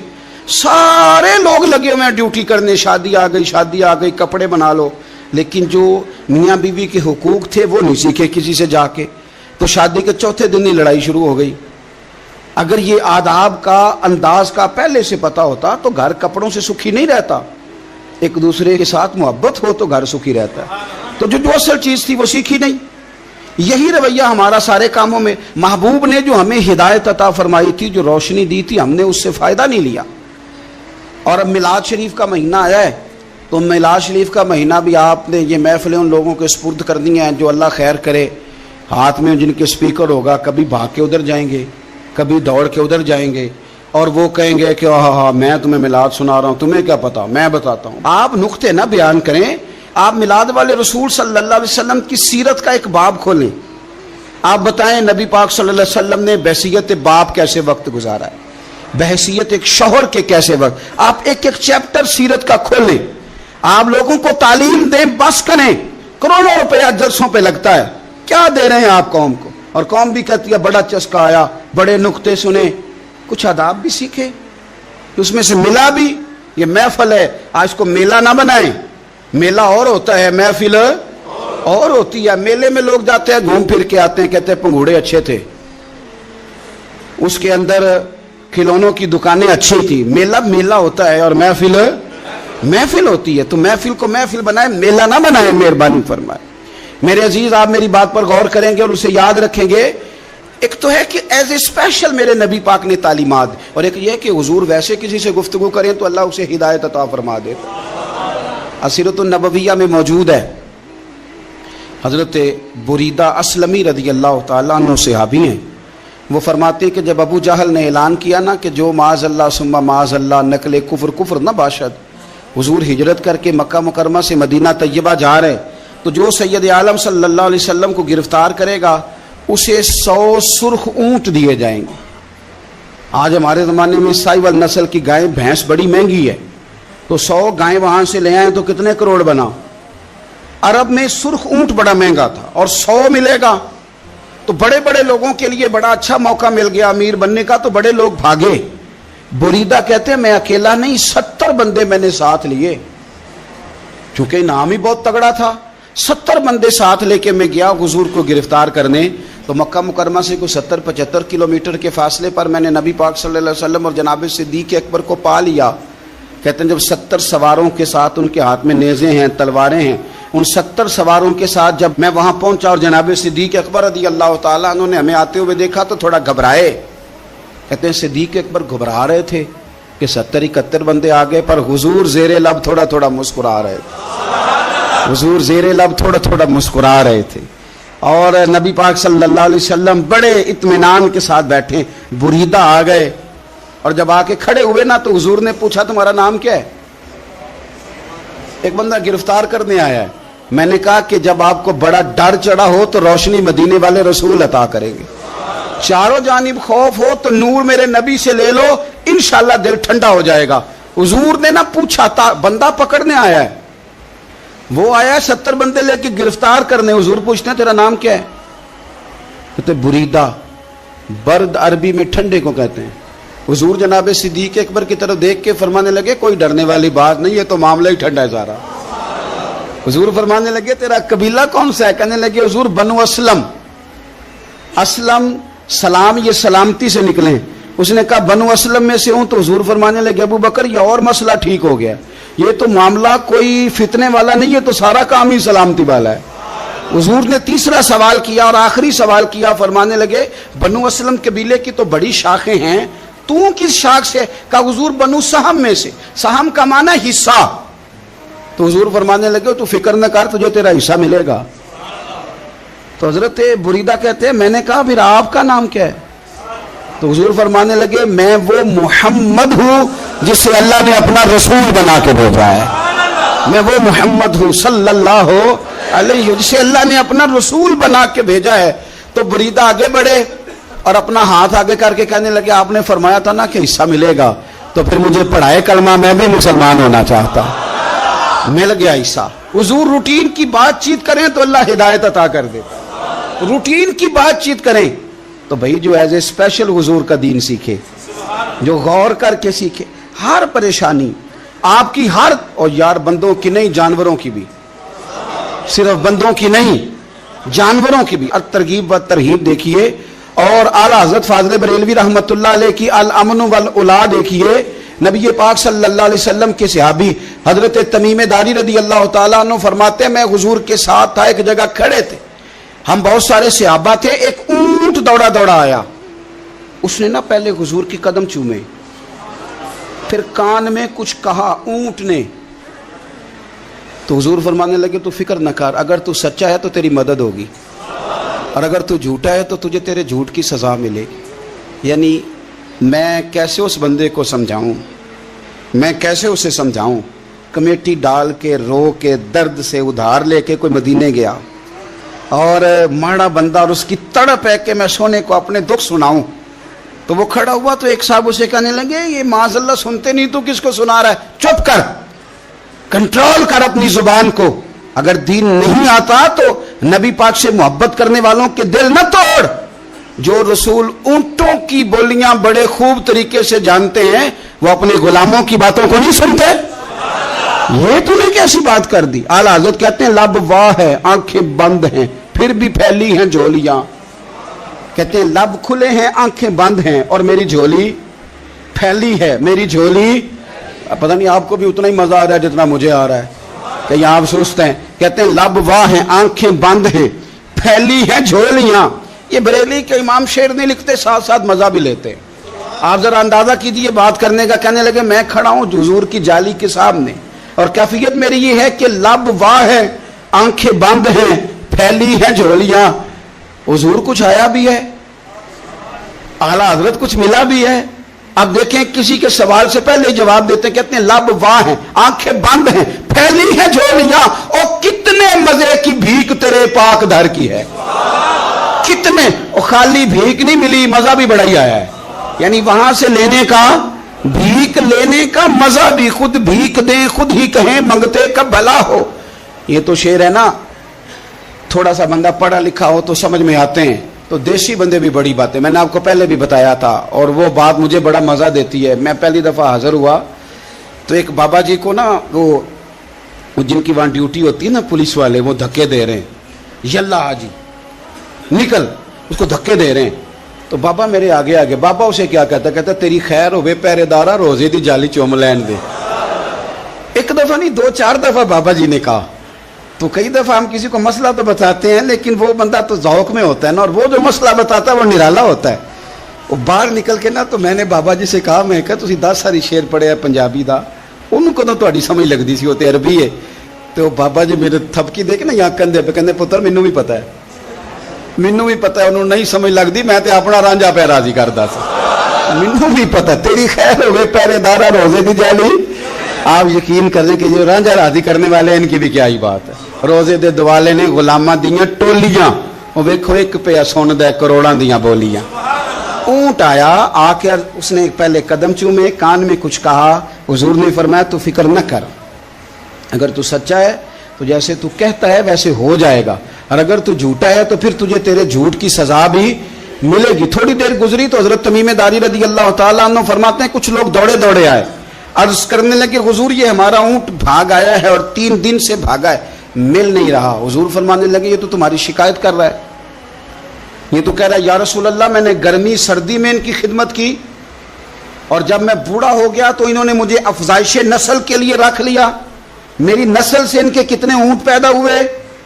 سارے لوگ لگے ہوئے ہیں ڈیوٹی کرنے، شادی آ گئی، کپڑے بنا لو، لیکن جو میاں بیوی کے حقوق تھے وہ نہیں سیکھے کسی سے جا کے، تو شادی کے چوتھے دن ہی لڑائی شروع ہو گئی۔ اگر یہ آداب کا انداز کا پہلے سے پتا ہوتا تو گھر کپڑوں سے سکھی نہیں رہتا، ایک دوسرے کے ساتھ محبت ہو تو گھر سکھی رہتا ہے، تو جو اصل چیز تھی وہ سیکھی نہیں۔ یہی رویہ ہمارا سارے کاموں میں، محبوب نے جو ہمیں ہدایت عطا فرمائی تھی، جو روشنی دی تھی، ہم نے اس سے فائدہ نہیں لیا۔ اور اب میلاد شریف کا مہینہ آیا ہے تو میلاد شریف کا مہینہ بھی آپ نے یہ محفلیں ان لوگوں کے سپرد کرنی ہیں جو اللہ خیر کرے، ہاتھ میں جن کے سپیکر ہوگا، کبھی بھاگ کے ادھر جائیں گے، کبھی دوڑ کے ادھر جائیں گے، اور وہ کہیں گے کہ ہاں میں تمہیں میلاد سنا رہا ہوں، تمہیں کیا پتا، میں بتاتا ہوں۔ آپ نقطے نہ بیان کریں، آپ میلاد والے رسول صلی اللہ علیہ وسلم کی سیرت کا ایک باب کھولیں، آپ بتائیں نبی پاک صلی اللہ علیہ وسلم نے بحیثیت باپ کیسے وقت گزارا ہے، بحیثیت ایک شوہر کے کیسے وقت، آپ ایک ایک چیپٹر سیرت کا کھولیں، آپ لوگوں کو تعلیم دیں، بس کریں، کروڑوں روپیہ جلسوں پہ لگتا ہے، کیا دے رہے ہیں آپ قوم کو، اور قوم بھی کہتی ہے بڑا چسکا آیا، بڑے نقطے سنے، کچھ آداب بھی سیکھے، اس میں سے ملا بھی، یہ محفل ہے، آج کو میلہ نہ بنائیں، میلہ اور ہوتا ہے، محفل اور ہوتی ہے۔ میلے میں لوگ جاتے ہیں، گھوم پھر کے آتے ہیں، کہتے ہیں پنگوڑے اچھے تھے، اس کے اندر کھلونوں کی دکانیں اچھی تھی، میلہ ہوتا ہے اور محفل ہوتی ہے، تو محفل کو محفل بنائیں، میلہ نہ بنائیں، مہربانی فرمائیں۔ میرے عزیز، آپ میری بات پر غور کریں گے اور اسے یاد رکھیں گے، ایک تو ہے کہ ایز اے اسپیشل میرے نبی پاک نے تعلیمات، اور ایک یہ کہ حضور ویسے کسی سے گفتگو کریں تو اللہ اسے ہدایت عطا فرما دے۔ سیرت النبویہ میں موجود ہے، حضرت بریدہ اسلمی رضی اللہ تعالیٰ عنہ صحابی ہیں، وہ فرماتے ہیں کہ جب ابو جہل نے اعلان کیا نا کہ جو معاذ اللہ ثم معاذ اللہ نقل کفر نہ باشد، حضور ہجرت کر کے مکہ مکرمہ سے مدینہ طیبہ جا رہے، تو جو سید عالم صلی اللہ علیہ وسلم کو گرفتار کرے گا اسے 100 سرخ اونٹ دیے جائیں گے۔ آج ہمارے زمانے میں سائیول نسل کی گائے بھینس بڑی مہنگی ہے، تو 100 گائیں وہاں سے لے آئیں تو کتنے کروڑ بنا۔ عرب میں سرخ اونٹ بڑا مہنگا تھا اور 100 ملے گا تو بڑے بڑے لوگوں کے لیے بڑا اچھا موقع مل گیا امیر بننے کا، تو بڑے لوگ بھاگے۔ بریدہ کہتے ہیں میں اکیلا نہیں، 70 بندے میں نے ساتھ لیے، چونکہ انعام ہی بہت تگڑا تھا، 70 بندے ساتھ لے کے میں گیا حضور کو گرفتار کرنے۔ تو مکہ مکرمہ سے کوئی 70-75 کلومیٹر کے فاصلے پر میں نے نبی پاک صلی اللہ علیہ وسلم اور جناب صدیق اکبر کو پا لیا۔ کہتے ہیں جب 70 سواروں کے ساتھ، ان کے ہاتھ میں نیزے ہیں، تلواریں ہیں، ان 70 سواروں کے ساتھ جب میں وہاں پہنچا اور جناب صدیق اکبر رضی اللہ تعالیٰ عنہ نے ہمیں آتے ہوئے دیکھا تو تھوڑا گھبرائے۔ کہتے ہیں صدیق اکبر گھبرا رہے تھے کہ 70-71 بندے آ گئے، پر حضور زیر لب تھوڑا تھوڑا مسکرا رہے تھے، حضور زیر لب تھوڑا تھوڑا مسکرا رہے تھے، اور نبی پاک صلی اللہ علیہ وسلم بڑے اطمینان کے ساتھ بیٹھے۔ بریدہ آ گئے اور جب آ کے کھڑے ہوئے نا تو حضور نے پوچھا تمہارا نام کیا ہے؟ ایک بندہ گرفتار کرنے آیا ہے، میں نے کہا کہ جب آپ کو بڑا ڈر چڑھا ہو تو روشنی مدینے والے رسول عطا کریں گے، چاروں جانب خوف ہو تو نور میرے نبی سے لے لو، انشاءاللہ دل ٹھنڈا ہو جائے گا۔ حضور نے نہ پوچھا تھا، بندہ پکڑنے آیا ہے، وہ آیا 70 بندے لے کے گرفتار کرنے، حضور پوچھتے ہیں تیرا نام کیا ہے؟ کہتے بریدہ، برد عربی میں ٹھنڈے کو کہتے ہیں۔ حضور جناب صدیق اکبر کی طرف دیکھ کے فرمانے لگے کوئی ڈرنے والی بات نہیں، یہ تو معاملہ ہی ٹھنڈا ہے سارا۔ حضور فرمانے لگے تیرا قبیلہ کون سا ہے؟ کہنے لگے حضور بنو اسلم۔ اسلم سلام، یہ سلامتی سے نکلیں۔ اس نے کہا بنو اسلم میں سے ہوں، تو حضور فرمانے لگے ابو بکر یہ اور مسئلہ ٹھیک ہو گیا، یہ تو معاملہ کوئی فتنے والا نہیں، یہ تو سارا کام ہی سلامتی والا ہے۔ حضور نے تیسرا سوال کیا اور آخری سوال کیا، فرمانے لگے بنو اسلم قبیلے کی تو بڑی شاخیں ہیں، تو کس شاخ سے؟ کہا حضور بنو سہم میں سے۔ سہم کا معنی حصہ۔ تو حضور فرمانے لگے تو فکر نہ کر، تجھے تیرا حصہ ملے گا۔ تو حضرت بریدہ کہتے ہیں میں نے کہا پھر آپ کا نام کیا ہے؟ تو حضور فرمانے لگے میں وہ محمد ہوں جسے اللہ نے اپنا رسول بنا کے بھیجا ہے، میں وہ محمد ہوں صلی اللہ علیہ جسے اللہ نے اپنا رسول بنا کے بھیجا ہے۔ تو بریدہ آگے بڑھے اور اپنا ہاتھ آگے کر کے کہنے لگے آپ نے فرمایا تھا نا کہ حصہ ملے گا، تو پھر مجھے پڑھائے کلمہ، میں بھی مسلمان ہونا چاہتا۔ مل گیا حصہ۔ حضور روٹین کی بات چیت کریں تو اللہ ہدایت عطا کر دے، روٹین کی بات چیت کریں تو بھائی جو ایز اے اسپیشل حضور کا دین سیکھے، جو غور کر کے سیکھے، ہر پریشانی آپ کی، ہر، اور یار بندوں کی نہیں جانوروں کی بھی، صرف بندوں کی نہیں جانوروں کی بھی۔ ترغیب و ترہیب دیکھیے، اور اعلیٰ حضرت فاضل بریلوی رحمۃ اللہ علیہ کی الامن والاولا دیکھیے۔ نبی پاک صلی اللہ علیہ وسلم کے صحابی حضرت تمیم داری رضی اللہ تعالیٰ عنہ فرماتے ہیں میں حضور کے ساتھ تھا، ایک جگہ کھڑے تھے، ہم بہت سارے صحابہ تھے، ایک اونٹ دوڑا دوڑا آیا، اس نے نا پہلے حضور کی قدم چومے، پھر کان میں کچھ کہا اونٹ نے، تو حضور فرمانے لگے تو فکر نہ کر، اگر تو سچا ہے تو تیری مدد ہوگی، اور اگر تو جھوٹا ہے تو تجھے تیرے جھوٹ کی سزا ملے گی۔ یعنی میں کیسے اس بندے کو سمجھاؤں، میں کیسے اسے سمجھاؤں، کمیٹی ڈال کے رو کے درد سے ادھار لے کے کوئی مدینے گیا، اور ماڑا بندہ، اور اس کی تڑپ ہے کہ میں سونے کو اپنے دکھ سناؤں، تو وہ کھڑا ہوا تو ایک صاحب اسے کہنے لگے یہ معاذ اللہ سنتے نہیں تو کس کو سنا رہا ہے، چپ کر، کنٹرول کر اپنی زبان کو، اگر دین نہیں آتا تو نبی پاک سے محبت کرنے والوں کے دل نہ توڑ۔ جو رسول اونٹوں کی بولیاں بڑے خوب طریقے سے جانتے ہیں وہ اپنے غلاموں کی باتوں کو نہیں سنتے، یہ تو نے کیسی بات کر دی۔ اعلیٰ حضرت کہتے ہیں لب واہ ہے، آنکھیں بند ہیں، پھر بھی پھیلی ہیں جھولیاں، کہتے ہیں لب کھلے ہیں آنکھیں بند ہیں اور میری جھولی پھیلی ہے، میری جھولی، پتہ نہیں آپ کو بھی اتنا ہی مزہ آ رہا ہے جتنا مجھے آ رہا ہے کہ یہاں آپ سوچتے ہیں۔ کہتے ہیں لب واہ ہیں، آنکھیں بند ہیں، پھیلی ہیں جھولیاں۔ یہ بریلی کے امام شعر نہیں لکھتے، ساتھ ساتھ مزہ بھی لیتے۔ آپ ذرا اندازہ کیجیے بات کرنے کا، کہنے لگے میں کھڑا ہوں حضور کی جالی کے سامنے اور کیفیت میری یہ ہے کہ لب واہ ہے، آنکھیں بند ہیں، پھیلی ہیں جھولیاں۔ حضور کچھ آیا بھی ہے، اعلیٰ حضرت کچھ ملا بھی ہے۔ اب دیکھیں کسی کے سوال سے پہلے جواب دیتے ہیں، کہتے ہیں لب واہ ہیں، آنکھیں بند ہیں، پھیلی ہیں جھولیاں، اور کتنے مزے کی بھیک تیرے پاک در کی ہے، کتنے، اور خالی بھیک نہیں ملی، مزہ بھی بڑا ہی آیا ہے، یعنی وہاں سے لینے کا، بھیک لینے کا مزہ بھی، خود بھیک دیں خود ہی کہیں منگتے کا بھلا ہو۔ یہ تو شعر ہے نا، تھوڑا سا بندہ پڑھا لکھا ہو تو سمجھ میں آتے ہیں، تو دیسی بندے بھی بڑی باتیں، میں نے آپ کو پہلے بھی بتایا تھا، اور وہ بات مجھے بڑا مزہ دیتی ہے۔ میں پہلی دفعہ حاضر ہوا تو ایک بابا جی کو نا، وہ جن کی وہاں ڈیوٹی ہوتی ہے نا پولیس والے، وہ دھکے دے رہے ہیں، یلا حاجی نکل، اس کو دھکے دے رہے ہیں، تو بابا میرے آگے آگے، بابا اسے کیا کہتا، کہتا تیری خیر ہوئے پہرے دارا، روزے دی جالی چوم لین دے۔ ایک دفعہ نہیں، 2-4 دفعہ بابا جی نے کہا۔ تو کئی دفعہ ہم کسی کو مسئلہ تو بتاتے ہیں، لیکن وہ بندہ تو ذوق میں ہوتا ہے نا، اور وہ جو مسئلہ بتاتا ہے وہ نرالا ہوتا ہے۔ وہ باہر نکل کے نا، تو میں نے بابا جی سے کہا، میں کہا تسی 10 ساری شعر پڑھے ہیں پنجابی دا، ان کو تو تہاڈی سمجھ لگدی سی، وہ تے عربی ہے۔ تو بابا جی میرے تھپکی دے کے نا یہاں کندھے پہ، کہندے پتر مینوں بھی پتہ ہے، مینوں بھی پتہ ہے، انہوں نہیں سمجھ لگدی، میں تے اپنا رانجھا پہ راضی کردا سا، مینوں بھی پتہ ہے، تیری خیر ہوئے پہرے دارا، روزے دی جالی۔ آپ یقین کر لیں کہ جو رانجھا راضی کرنے والے ہیں، ان کی بھی کیا ہی بات ہے، روزے دے دوالے نے غلاماں دیاں ٹولیاں، وہ ویکھو ایک پہ سن دے کروڑاں دیاں بولیاں۔ اونٹ آیا، آ کے اس نے پہلے قدم چومے، کان میں کچھ کہا، حضور نے فرمایا تو فکر نہ کر، اگر تو سچا ہے تو جیسے تو کہتا ہے ویسے ہو جائے گا، اور اگر تو جھوٹا ہے تو پھر تجھے تیرے جھوٹ کی سزا بھی ملے گی۔ تھوڑی دیر گزری تو حضرت تمیم داری رضی اللہ تعالیٰ عنہ فرماتے ہیں کچھ لوگ دوڑے دوڑے آئے، عرض کرنے لگے حضور یہ ہمارا اونٹ بھاگ آیا ہے اور 3 دن سے بھاگا ہے، مل نہیں رہا۔ حضور فرمانے لگے یہ تو تمہاری شکایت کر رہا ہے، یہ تو کہہ رہا ہے یا رسول اللہ میں نے گرمی سردی میں ان کی خدمت کی، اور جب میں بوڑھا ہو گیا تو انہوں نے مجھے افزائش نسل کے لیے رکھ لیا، میری نسل سے ان کے کتنے اونٹ پیدا ہوئے،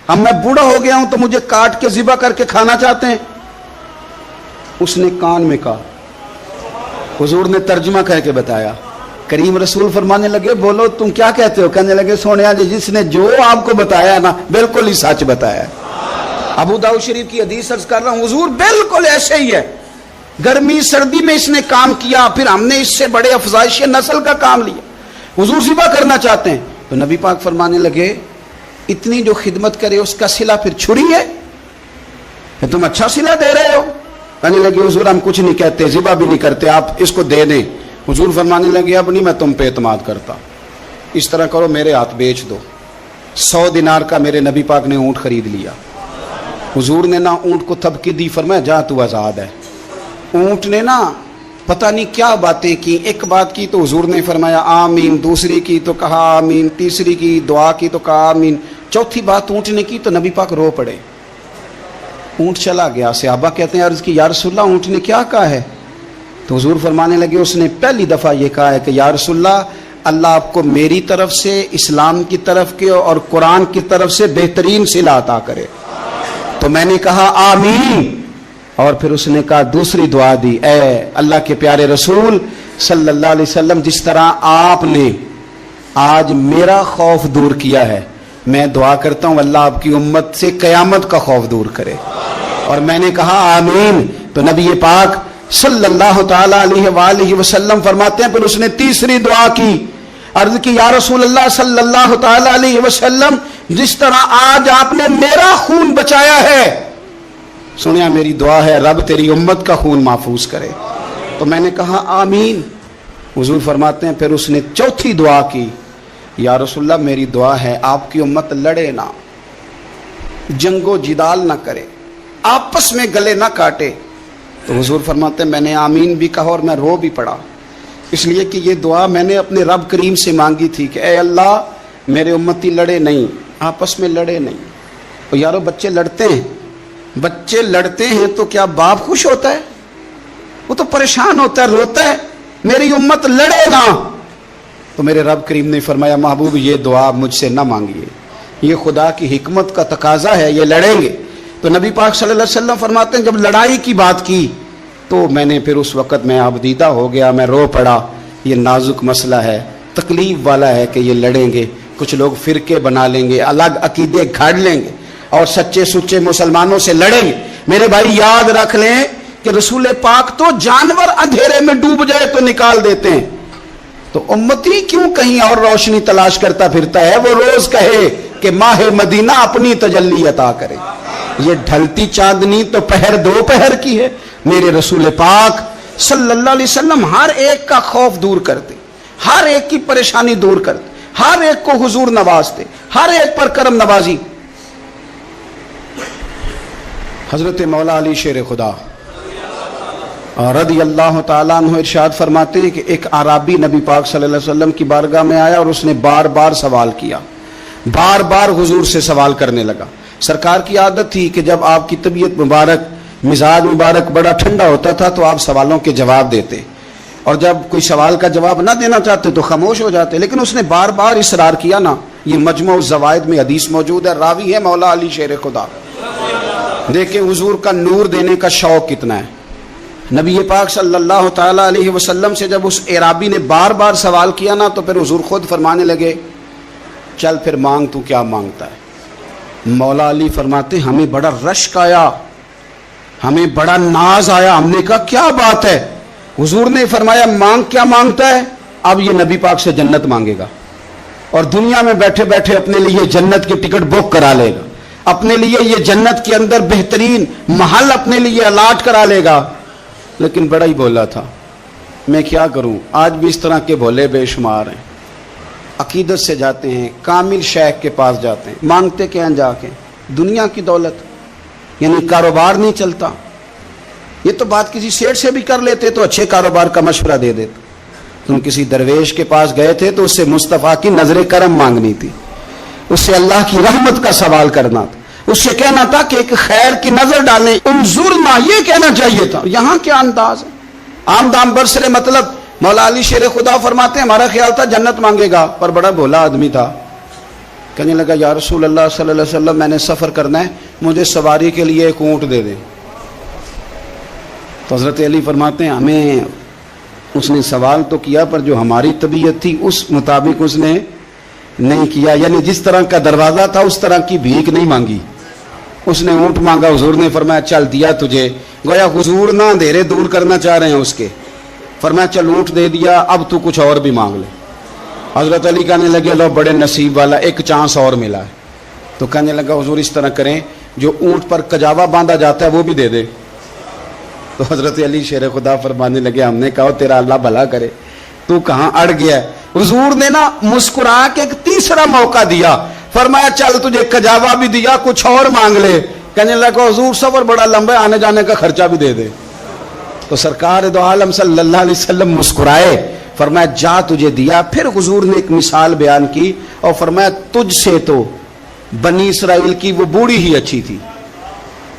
اب میں بوڑھا ہو گیا ہوں تو مجھے کاٹ کے ذبح کر کے کھانا چاہتے ہیں۔ اس نے کان میں کہا، حضور نے ترجمہ کہہ کے بتایا، کریم رسول فرمانے لگے بولو تم کیا کہتے ہو؟ کہنے لگے سونیا جی جس نے جو آپ کو بتایا نا بالکل ہی سچ بتایا ہے۔ ابو داؤد شریف کی حدیث عرض کر رہا ہوں حضور بالکل ایسے ہی ہے، گرمی سردی میں اس نے کام کیا، پھر ہم نے اس سے بڑے افزائش نسل کا کام لیا، حضور ذبح کرنا چاہتے ہیں۔ تو نبی پاک فرمانے لگے اتنی جو خدمت کرے اس کا صلہ پھر چھری ہے، تم اچھا صلہ دے رہے ہو؟ کہنے لگے حضور ہم کچھ نہیں کہتے، ذبح بھی نہیں کرتے، آپ اس کو دے دیں۔ حضور فرمانے لگے اب نہیں میں تم پہ اعتماد کرتا، اس طرح کرو میرے ہاتھ بیچ دو۔ 100 دینار کا میرے نبی پاک نے اونٹ خرید لیا۔ حضور نے نہ اونٹ کو تھپکی دی، فرمایا جا تو آزاد ہے۔ اونٹ نے نا پتہ نہیں کیا باتیں کی، ایک بات کی تو حضور نے فرمایا آمین، دوسری کی تو کہا آمین، تیسری کی دعا کی تو کہا آمین، چوتھی بات اونٹ نے کی تو نبی پاک رو پڑے۔ اونٹ چلا گیا، صحابہ کہتے ہیں عرض کی یا رسول اللہ اونٹ نے کیا کہا ہے؟ تو حضور فرمانے لگے اس نے پہلی دفعہ یہ کہا ہے کہ یا رسول اللہ اللہ آپ کو میری طرف سے، اسلام کی طرف کے اور قرآن کی طرف سے بہترین صلہ عطا کرے۔ تو میں نے کہا آمین، اور پھر اس نے کہا دوسری دعا دی، اے اللہ کے پیارے رسول صلی اللہ علیہ وسلم جس طرح آپ نے آج میرا خوف دور کیا ہے، میں دعا کرتا ہوں اللہ آپ کی امت سے قیامت کا خوف دور کرے۔ اور میں نے کہا آمین۔ تو نبی پاک صلی اللہ تعالی علیہ وآلہ وسلم فرماتے ہیں پھر اس نے تیسری دعا کی، عرض کی یا رسول اللہ صلی اللہ تعالی علیہ وسلم جس طرح آج آپ نے میرا خون بچایا ہے، سنیا میری دعا ہے رب تیری امت کا خون محفوظ کرے۔ تو میں نے کہا آمین۔ حضور فرماتے ہیں پھر اس نے چوتھی دعا کی، یا رسول اللہ میری دعا ہے آپ کی امت لڑے نہ، جنگ و جدال نہ کرے، آپس میں گلے نہ کاٹے۔ تو حضور فرماتے ہیں میں نے آمین بھی کہا اور میں رو بھی پڑا، اس لیے کہ یہ دعا میں نے اپنے رب کریم سے مانگی تھی کہ اے اللہ میرے امتی لڑے نہیں، آپس میں لڑے نہیں۔ اور یارو بچے لڑتے ہیں، بچے لڑتے ہیں تو کیا باپ خوش ہوتا ہے؟ وہ تو پریشان ہوتا ہے، روتا ہے میری امت لڑے نا۔ تو میرے رب کریم نے فرمایا محبوب یہ دعا مجھ سے نہ مانگیے، یہ خدا کی حکمت کا تقاضا ہے، یہ لڑیں گے۔ تو نبی پاک صلی اللہ علیہ وسلم فرماتے ہیں جب لڑائی کی بات کی تو میں نے پھر اس وقت میں آبدیدہ ہو گیا، میں رو پڑا، یہ نازک مسئلہ ہے، تکلیف والا ہے کہ یہ لڑیں گے، کچھ لوگ فرقے بنا لیں گے، الگ عقیدے گھڑ لیں گے اور سچے سچے مسلمانوں سے لڑیں گے۔ میرے بھائی یاد رکھ لیں کہ رسول پاک تو جانور اندھیرے میں ڈوب جائے تو نکال دیتے ہیں، تو امتی کیوں کہیں اور روشنی تلاش کرتا پھرتا ہے؟ وہ روز کہے کہ ماہ مدینہ اپنی تجلی عطا کرے۔ یہ ڈھلتی چاندنی تو پہر دو پہر کی ہے، میرے رسول پاک صلی اللہ علیہ وسلم ہر ایک کا خوف دور کرتے، ہر ایک کی پریشانی دور کرتے، ہر ایک کو حضور نوازتے، ہر ایک پر کرم نوازی۔ حضرت مولا علی شیر خدا رضی اللہ تعالیٰ عنہ ارشاد فرماتے ہیں کہ ایک عرابی نبی پاک صلی اللہ علیہ وسلم کی بارگاہ میں آیا اور اس نے بار بار سوال کیا، بار بار حضور سے سوال کرنے لگا۔ سرکار کی عادت تھی کہ جب آپ کی طبیعت مبارک، مزاج مبارک بڑا ٹھنڈا ہوتا تھا تو آپ سوالوں کے جواب دیتے، اور جب کوئی سوال کا جواب نہ دینا چاہتے تو خاموش ہو جاتے، لیکن اس نے بار بار اصرار کیا نا۔ یہ مجموع الزوائد میں حدیث موجود ہے، راوی ہے مولا علی شیر خدا۔ دیکھیں حضور کا نور دینے کا شوق کتنا ہے۔ نبی پاک صلی اللہ تعالی علیہ وسلم سے جب اس اعرابی نے بار بار سوال کیا نا تو پھر حضور خود فرمانے لگے چل پھر مانگ تو کیا مانگتا ہے۔ مولا علی فرماتے ہمیں بڑا رشک آیا، ہمیں بڑا ناز آیا، ہم نے کہا کیا بات ہے؟ حضور نے فرمایا مانگ کیا مانگتا ہے؟ اب یہ نبی پاک سے جنت مانگے گا۔ اور دنیا میں بیٹھے بیٹھے اپنے لیے جنت کی ٹکٹ بک کرا لے گا, اپنے لیے یہ جنت کے اندر بہترین محل اپنے لیے الاٹ کرا لے گا. لیکن بڑا ہی بولا تھا. میں کیا کروں, آج بھی اس طرح کے بھولے بے شمار ہیں. عقیدت سے جاتے ہیں, کامل شیخ کے پاس جاتے ہیں, مانگتے کیا ہیں جا کے دنیا کی دولت, یعنی کاروبار نہیں چلتا. یہ تو بات کسی سیٹ سے بھی کر لیتے تو اچھے کاروبار کا مشورہ دے دیتے. تم کسی درویش کے پاس گئے تھے تو اس سے مصطفیٰ کی نظر کرم مانگنی تھی, اس سے اللہ کی رحمت کا سوال کرنا تھا, اس سے کہنا تھا کہ ایک خیر کی نظر ڈالیں, انظرنا, یہ کہنا چاہیے تھا. یہاں کیا انداز ہے, عام دام برسر مطلب. مولا علی شیر خدا فرماتے ہیں ہمارا خیال تھا جنت مانگے گا, پر بڑا بھولا آدمی تھا. کہنے لگا یا رسول اللہ صلی اللہ علیہ وسلم میں نے سفر کرنا ہے, مجھے سواری کے لیے ایک اونٹ دے دیں. تو حضرت علی فرماتے ہیں ہمیں اس نے سوال تو کیا پر جو ہماری طبیعت تھی اس مطابق اس نے نہیں کیا, یعنی جس طرح کا دروازہ تھا اس طرح کی بھیک نہیں مانگی. اس نے اونٹ مانگا, حضور نے فرمایا چل دیا تجھے. گویا حضور نہ دھیرے دور کرنا چاہ رہے ہیں اس کے, فرمایا چل اونٹ دے دیا, اب تو کچھ اور بھی مانگ لے. حضرت علی کہنے لگے لو بڑے نصیب والا, ایک چانس اور ملا ہے. تو کہنے لگا حضور اس طرح کریں جو اونٹ پر کجاوا باندھا جاتا ہے وہ بھی دے دے. تو حضرت علی شیر خدا فرمانے لگے ہم نے کہا تیرا اللہ بھلا کرے, تو کہاں اڑ گیا. حضور نے نا مسکرا کے ایک تیسرا موقع دیا, فرمایا چل تجھے کجاوا بھی دیا, کچھ اور مانگ لے. کہنے لگا حضور سفر بڑا لمبا ہے, آنے جانے کا خرچہ بھی دے دے. تو سرکار دو عالم صلی اللہ علیہ وسلم مسکرائے, فرمایا جا تجھے دیا. پھر حضور نے ایک مثال بیان کی اور فرمایا تجھ سے تو بنی اسرائیل کی وہ بوڑھی ہی اچھی تھی.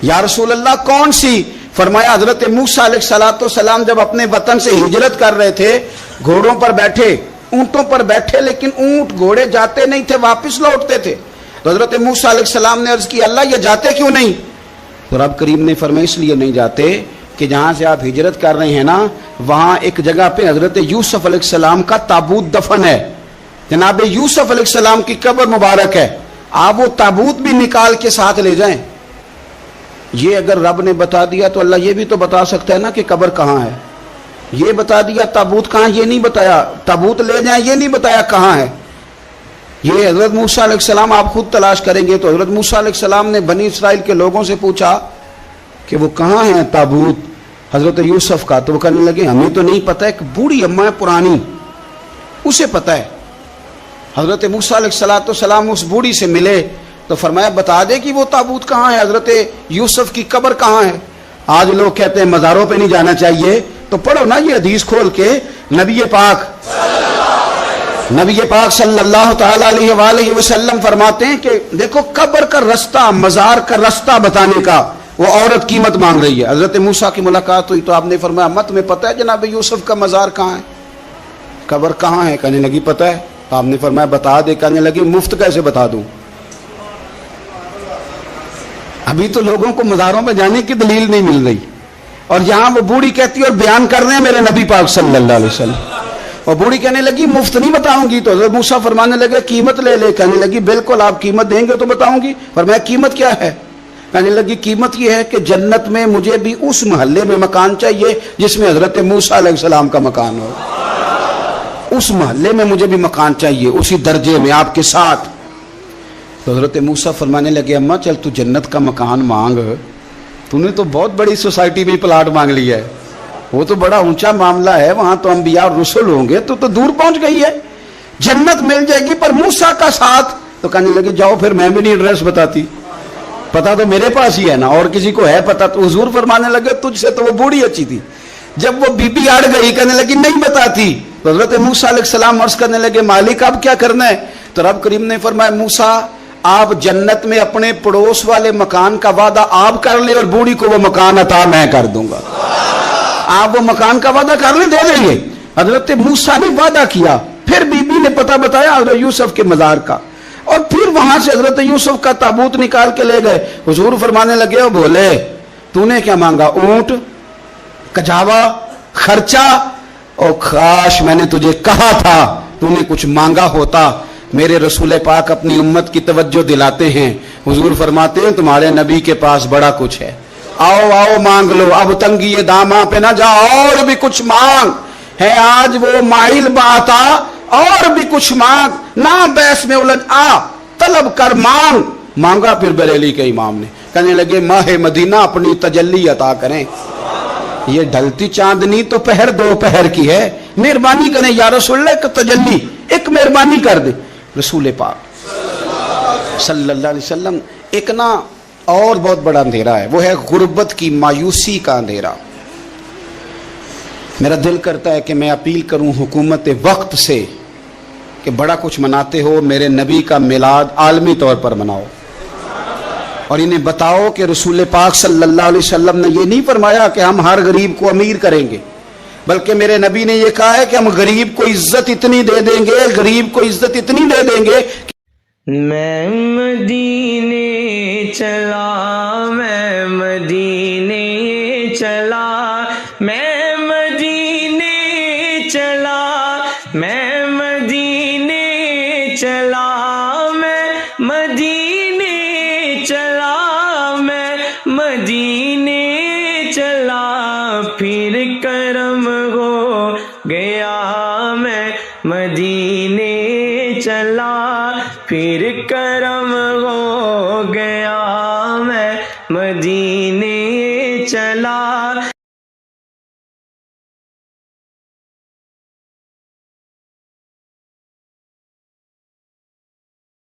یا رسول اللہ کون سی؟ فرمایا حضرت موسیٰ علیہ السلام جب اپنے وطن سے ہجرت کر رہے تھے, گھوڑوں پر بیٹھے, اونٹوں پر بیٹھے, لیکن اونٹ گھوڑے جاتے نہیں تھے, واپس لوٹتے تھے. تو حضرت موسیٰ علیہ السلام نے عرض کی اللہ یہ جاتے کیوں نہیں؟ تو رب کریم نے فرمایا اس لیے نہیں جاتے کہ جہاں سے آپ ہجرت کر رہے ہیں نا وہاں ایک جگہ پہ حضرت یوسف علیہ السلام کا تابوت دفن ہے. جناب یوسف علیہ السلام کی قبر مبارک ہے, آپ وہ تابوت بھی نکال کے ساتھ لے جائیں. یہ اگر رب نے بتا دیا تو اللہ یہ بھی تو بتا سکتا ہے نا کہ قبر کہاں ہے. یہ بتا دیا تابوت کہاں, یہ نہیں بتایا. تابوت لے جائیں یہ نہیں بتایا کہاں ہے. یہ حضرت موسیٰ علیہ السلام آپ خود تلاش کریں گے. تو حضرت موسیٰ علیہ السلام نے بنی اسرائیل کے لوگوں سے پوچھا کہ وہ کہاں ہے تابوت حضرت یوسف کا. تو وہ کہنے لگے ہمیں تو نہیں پتہ, ایک بوڑھی اماں ہے پرانی اسے پتہ ہے. حضرت موسیٰ علیہ السلام اس بوڑھی سے ملے تو فرمایا بتا دے کہ وہ تابوت کہاں ہے, حضرت یوسف کی قبر کہاں ہے. آج لوگ کہتے ہیں مزاروں پہ نہیں جانا چاہیے, تو پڑھو نا یہ حدیث کھول کے. نبی پاک صلی اللہ تعالی علیہ وآلہ وسلم فرماتے ہیں کہ دیکھو قبر کا رستہ, مزار کا رستہ بتانے کا وہ عورت قیمت مانگ رہی ہے. حضرت موسیٰ کی ملاقات ہوئی تو آپ نے فرمایا مت میں پتہ ہے جناب یوسف کا مزار کہاں ہے, قبر کہاں ہے؟ کہنے لگی پتہ ہے. آپ نے فرمایا بتا دے. کہنے لگی مفت کیسے بتا دوں, ابھی تو لوگوں کو مزاروں میں جانے کی دلیل نہیں مل رہی, اور یہاں وہ بوڑھی کہتی ہے اور بیان کر رہے ہیں میرے نبی پاک صلی اللہ علیہ وسلم. اور بوڑھی کہنے لگی مفت نہیں بتاؤں گی. تو حضرت موسیٰ فرمانے لگے قیمت لے لے. کہنے لگی بالکل آپ قیمت دیں گے تو بتاؤں گی. فرمایا قیمت کیا ہے؟ کہنے لگی قیمت یہ ہے کہ جنت میں مجھے بھی اس محلے میں مکان چاہیے جس میں حضرت موسیٰ علیہ السلام کا مکان ہو. اس محلے میں مجھے بھی مکان چاہیے, اسی درجے میں آپ کے ساتھ. تو حضرت موسیٰ فرمانے لگے اماں چل تو جنت کا مکان مانگ, تو نے تو بہت بڑی سوسائٹی میں پلاٹ مانگ لیا ہے, وہ تو بڑا اونچا معاملہ ہے, وہاں تو انبیاء اور رسول ہوں گے, تو دور پہنچ گئی ہے, جنت مل جائے گی پر موسیٰ کا ساتھ. تو کہنے لگے جاؤ پھر میں بھی نہیں ایڈریس بتاتی, پتا تو میرے پاس ہی ہے نا, اور کسی کو ہے پتا. تو حضور فرمانے لگے تجھ سے تو وہ بوڑھی اچھی تھی. جب وہ بی بی اڑ گئی کہنے لگی نہیں بتاتی. تو حضرت موسیٰ علیہ السلام عرض کرنے لگے مالک اب کیا کرنا ہے؟ تو رب کریم نے فرمایا موسیٰ آپ جنت میں اپنے پڑوس والے مکان کا وعدہ آپ کر لیں اور بوڑھی کو وہ مکان عطا میں کر دوں گا. آپ وہ مکان کا وعدہ کر لیں, دے دیں گے. حضرت موسیٰ نے وعدہ کیا, پھر بی بی نے پتہ بتایا حضرت یوسف کے مزار کا, اور پھر وہاں سے حضرت یوسف کا تابوت نکال کے لے گئے. حضور فرمانے لگے اور بولے تو نے کیا مانگا؟ اونٹ, کجاوا, خرچہ. اور کاش میں نے تجھے کہا تھا تو نے کچھ مانگا ہوتا. میرے رسول پاک اپنی امت کی توجہ دلاتے ہیں. حضور فرماتے ہیں تمہارے نبی کے پاس بڑا کچھ ہے, آؤ آؤ مانگ لو, اب تنگی داماں پہ نہ جا, اور بھی کچھ مانگ ہے. آج وہ مائل باتا اور بھی کچھ مانگ، نہ بحث میں الجھ آ، طلب کر مانگ۔ مانگا پھر بریلی کے امام نے، کہنے لگے ماہ مدینہ اپنی تجلی عطا کریں، یہ ڈھلتی چاندنی تو پہر دو پہر کی ہے، مہربانی کریں یا رسول اللہ، ایک تجلی، ایک مہربانی کر دے۔ رسول پاک صلی اللہ علیہ وسلم، ایک نا اور بہت بڑا اندھیرا ہے، وہ ہے غربت کی مایوسی کا اندھیرا۔ میرا دل کرتا ہے کہ میں اپیل کروں حکومت وقت سے کہ بڑا کچھ مناتے ہو، میرے نبی کا میلاد عالمی طور پر مناؤ، اور انہیں بتاؤ کہ رسول پاک صلی اللہ علیہ وسلم نے یہ نہیں فرمایا کہ ہم ہر غریب کو امیر کریں گے، بلکہ میرے نبی نے یہ کہا ہے کہ ہم غریب کو عزت اتنی دے دیں گے، غریب کو عزت اتنی دے دیں گے۔ میں مدینے چلا، میں مدینے چلا، میں مدینے چلا، میں مدینے چلا، میں مدینے چلا، میں مدینے چلا، پھر کرم ہو گیا، میں مدینے چلا، پھر کرم ہو گیا، میں مدینے